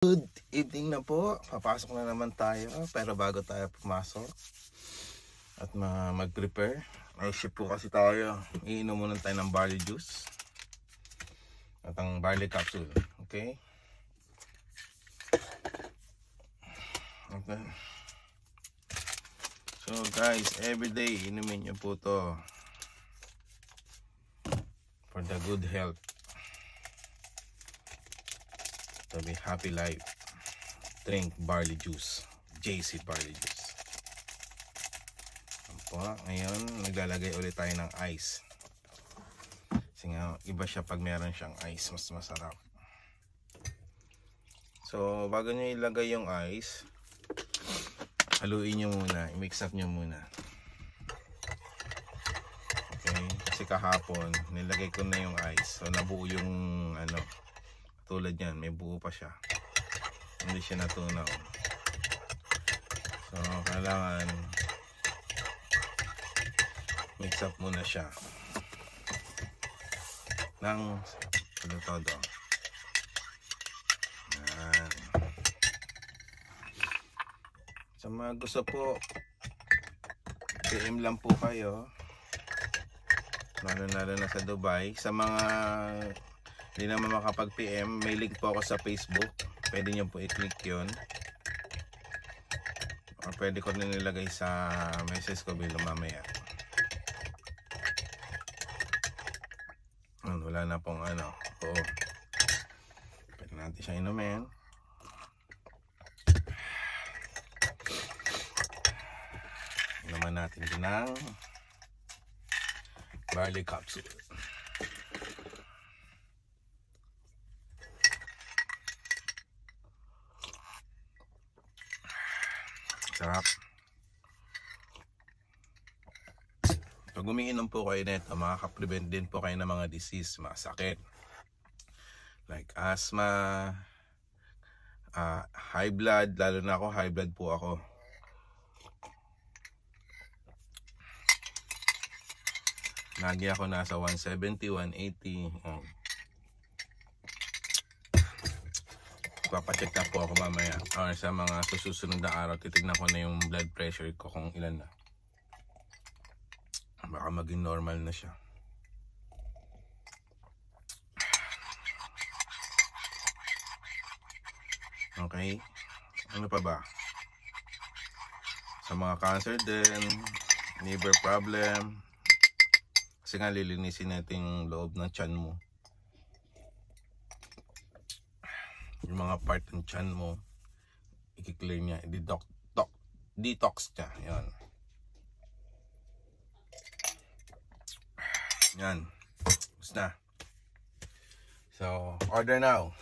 Good evening na po. Papasok na naman tayo. Pero bago tayo pumasok at mag-prepare, may ship po kasi tayo. Iinom muna tayo ng barley juice at ang barley capsule. Okay? Okay. So guys, everyday inumin nyo po to for the good health, to be happy life. Drink barley juice, JC barley juice. Po, ngayon naglalagay ulit tayo ng ice. Kasi nga iba siya pag meron siyang ice, mas masarap. So bago nyo ilagay yung ice, haluin nyo muna, i-mix up nyo muna. Okay, kasi kahapon nilagay ko na yung ice, so nabuo yung ano, tulad yan, may buo pa siya, hindi siya natunaw. So kailangan mix up muna siya ng todo. Yan. Sa mga gusto po, PM lang po kayo, lalo na sa Dubai. Sa mga hindi naman makapag-PM, may link po ako sa Facebook, pwede nyo po i-click yun, or pwede ko rin nilagay sa message ko below mamaya. Wala na pong ano. Oo, pwede natin siya inumin. Inuman natin din ng barley capsule. Sarap. Pag umiinom po kayo nito, makaka-prevent din po kayo ng mga disease, mga sakit like asthma, high blood. Lalo na ako, high blood po ako. Lagi ako nasa 170, 180. Papacheck na po ako mamaya, or sa mga susunod na araw titignan ko na yung blood pressure ko kung ilan na. Baka maging normal na siya. Okay, ano pa ba? Sa mga cancer din, liver problem, kasi nga lilinisin natin yung loob ng tiyan mo, yung mga part ng tiyan mo, i-clear niya, detox niya. Yan, basta. So order now.